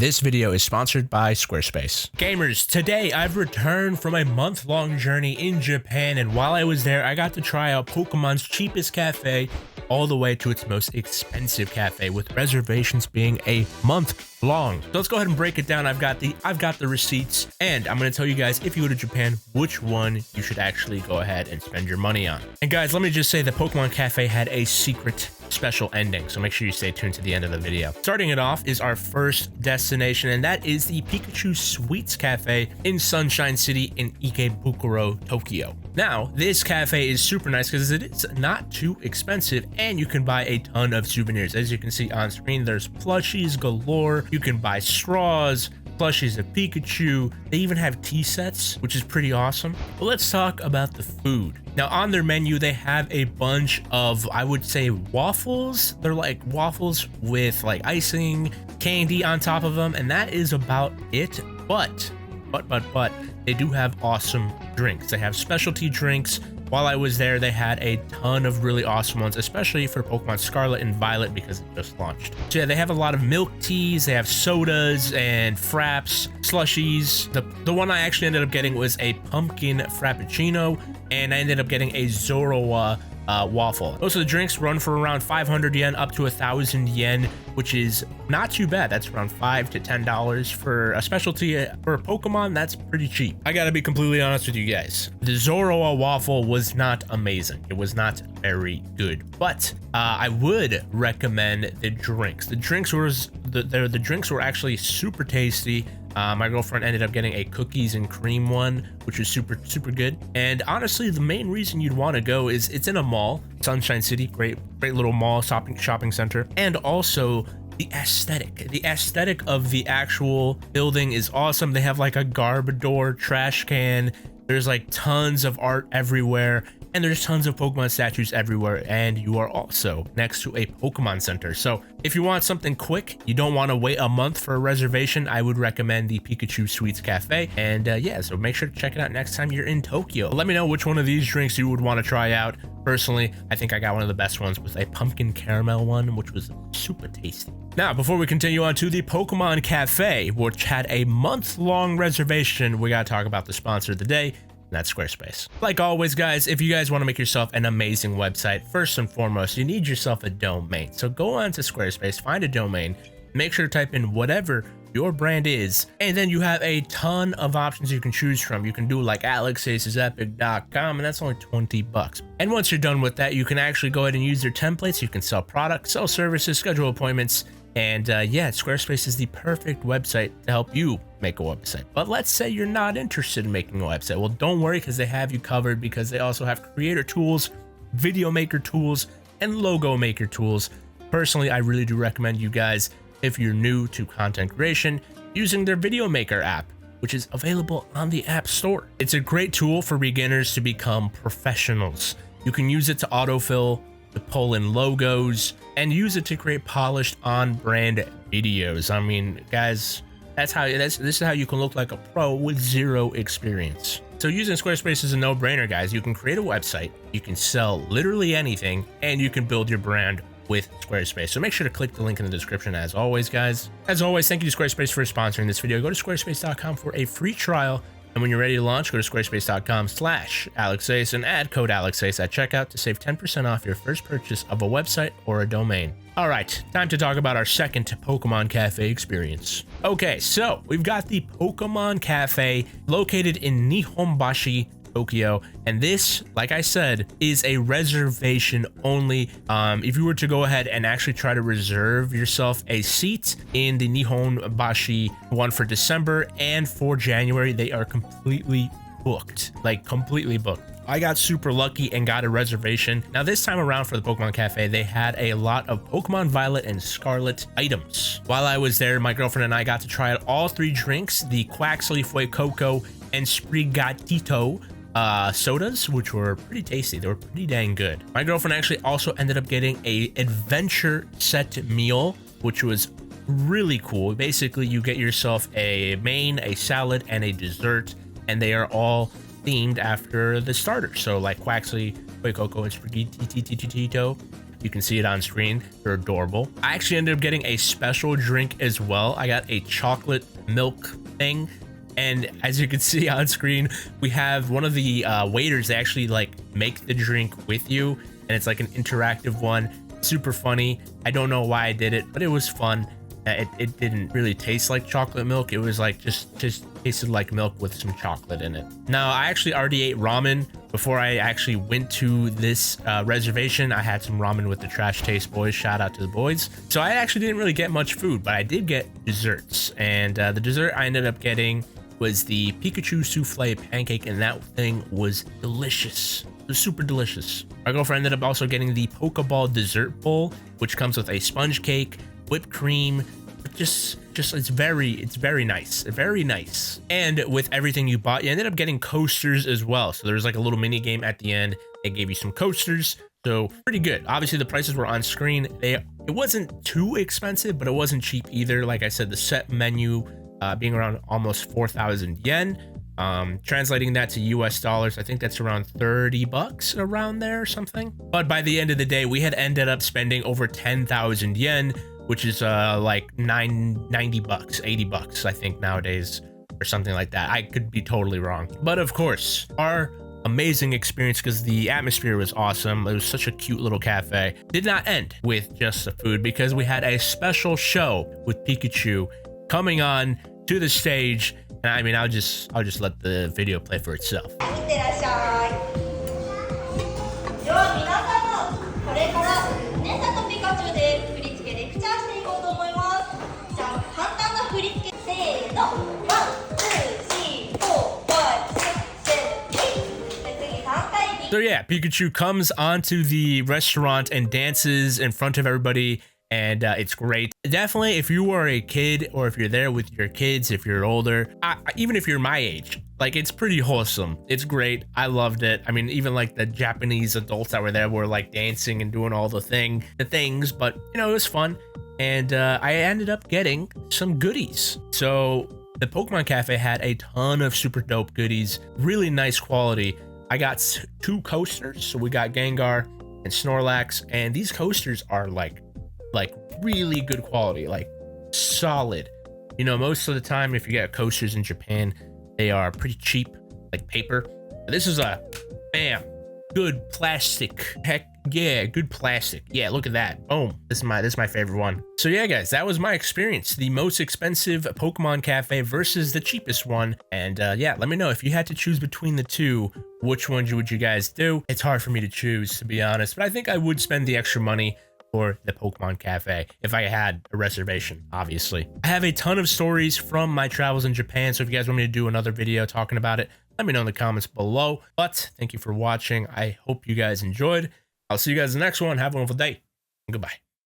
This video is sponsored by Squarespace. Gamers, today I've returned from a month-long journey in Japan, and while I was there, I got to try out Pokemon's cheapest cafe all the way to its most expensive cafe, with reservations being a month long. So let's go ahead and break it down. I've got the receipts, and I'm going to tell you guys, if you go to Japan, which one you should actually go ahead and spend your money on. And guys, let me just say the Pokemon Cafe had a secret special ending, so make sure you stay tuned to the end of the video. Starting it off is our first destination, and that is the Pikachu Sweets Cafe in Sunshine City in Ikebukuro, Tokyo. Now, this cafe is super nice because it is not too expensive, and you can buy a ton of souvenirs. As you can see on screen, there's plushies galore. You can buy straws, plushies of Pikachu. They even have tea sets, which is pretty awesome. But let's talk about the food. Now, on their menu, they have a bunch of, I would say, waffles. They're like waffles with like icing, candy on top of them, and that is about it. But they do have awesome drinks. They have specialty drinks. While I was there, they had a ton of really awesome ones, especially for Pokemon Scarlet and Violet because it just launched. So yeah, they have a lot of milk teas, they have sodas and fraps, slushies. The one I actually ended up getting was a pumpkin frappuccino, and I ended up getting a Zoroa waffle. Most of the drinks run for around 500 yen up to 1,000 yen, which is not too bad. That's around $5 to $10 for a specialty for Pokemon. That's pretty cheap. I gotta be completely honest with you guys. The Zoroa waffle was not amazing. It was not very good, but I would recommend the drinks. The drinks were actually super tasty. My girlfriend ended up getting a cookies and cream one, which was super good. And honestly, the main reason you'd want to go is it's in a mall, Sunshine City, great little mall shopping center, and also the aesthetic of the actual building is awesome. They have like a Garbodor trash can. There's like tons of art everywhere, and there's tons of Pokemon statues everywhere, and you are also next to a Pokemon Center. So if you want something quick, you don't want to wait a month for a reservation, I would recommend the Pikachu Sweets Cafe. And yeah, so make sure to check it out next time you're in Tokyo. Let me know which one of these drinks you would want to try out. Personally, I think I got one of the best ones with a pumpkin caramel one, which was super tasty. Now, before we continue on to the Pokemon Cafe, which had a month-long reservation, we gotta talk about the sponsor of the day. That's Squarespace. Like always, guys, if you guys want to make yourself an amazing website, first and foremost, you need yourself a domain. So go on to Squarespace, find a domain, make sure to type in whatever your brand is, and then you have a ton of options you can choose from. You can do like alexacesepic.com, and that's only 20 bucks. And once you're done with that, you can actually go ahead and use their templates. You can sell products, sell services, schedule appointments, and yeah, Squarespace is the perfect website to help you make a website. But let's say you're not interested in making a website. Well, don't worry, because they have you covered, because they also have creator tools, video maker tools, and logo maker tools. Personally, I really do recommend you guys, if you're new to content creation, using their video maker app, which is available on the App Store. It's a great tool for beginners to become professionals. You can use it to autofill, to pull in logos, and use it to create polished on-brand videos. I mean, guys, this is how you can look like a pro with zero experience. So using Squarespace is a no-brainer, guys. You can create a website, you can sell literally anything, and you can build your brand with Squarespace. So make sure to click the link in the description as always, guys. As always, thank you to Squarespace for sponsoring this video. Go to squarespace.com for a free trial. And when you're ready to launch, go to squarespace.com/AlexAce and add code AlexAce at checkout to save 10% off your first purchase of a website or a domain. All right, time to talk about our second Pokemon Cafe experience. Okay, so we've got the Pokemon Cafe located in Nihonbashi, Tokyo, and this, like I said, is a reservation only. If you were to go ahead and actually try to reserve yourself a seat in the Nihonbashi one for December and for January, they are completely booked, like completely booked. I got super lucky and got a reservation. Now this time around for the Pokemon Cafe, they had a lot of Pokemon Violet and Scarlet items. While I was there, my girlfriend and I got to try out all three drinks, the Quaxly Fue Coco and Sprigatito sodas, which were pretty tasty. They were pretty dang good. My girlfriend actually also ended up getting a adventure set meal, which was really cool. Basically, you get yourself a main, a salad, and a dessert, and they are all themed after the starter. So like Quaxly, Fue Coco, and Sprigatito. You can see it on screen. They're adorable. I actually ended up getting a special drink as well. I got a chocolate milk thing. And as you can see on screen, we have one of the waiters. They actually like make the drink with you. And it's like an interactive one. Super funny. I don't know why I did it, but it was fun. It didn't really taste like chocolate milk. It was like just tasted like milk with some chocolate in it. Now, I actually already ate ramen before I actually went to this reservation. I had some ramen with the Trash Taste boys. Shout out to the boys. So I actually didn't really get much food, but I did get desserts. And the dessert I ended up getting was the Pikachu souffle pancake, and that thing was delicious. It was super delicious. My girlfriend ended up also getting the Pokeball dessert bowl, which comes with a sponge cake, whipped cream, just it's very nice. And with everything you bought, you ended up getting coasters as well. So there was like a little mini game at the end. They gave you some coasters, so pretty good. Obviously the prices were on screen. It wasn't too expensive, but it wasn't cheap either. Like I said, the set menu being around almost 4,000 yen. Translating that to US dollars, I think that's around 30 bucks, around there or something. But by the end of the day, we had ended up spending over 10,000 yen, which is like 90 bucks, 80 bucks, I think nowadays, or something like that. I could be totally wrong. But of course, our amazing experience, because the atmosphere was awesome. It was such a cute little cafe. Did not end with just the food, because we had a special show with Pikachu coming on to the stage. And I mean, I'll just let the video play for itself. So yeah, Pikachu comes onto the restaurant and dances in front of everybody, and it's great. Definitely, if you are a kid, or if you're there with your kids, if you're older, even if you're my age, like, it's pretty wholesome. It's great. I loved it. I mean, even like the Japanese adults that were there were like dancing and doing all the things, but you know, it was fun. And I ended up getting some goodies. So the Pokemon Cafe had a ton of super dope goodies, really nice quality. I got 2 coasters. So we got Gengar and Snorlax, and these coasters are like really good quality, like solid. You know, most of the time if you get coasters in Japan, they are pretty cheap, like paper. This is a good plastic. Heck yeah, good plastic. Yeah, look at that. Boom. This is my favorite one. So yeah, guys, that was my experience. The most expensive Pokemon Cafe versus the cheapest one. And yeah, let me know if you had to choose between the two, which ones would you guys do? It's hard for me to choose, to be honest, but I think I would spend the extra money for the Pokemon Cafe if I had a reservation, obviously. I have a ton of stories from my travels in Japan, so if you guys want me to do another video talking about it, let me know in the comments below. But thank you for watching. I hope you guys enjoyed. I'll see you guys in the next one. Have a wonderful day. Goodbye.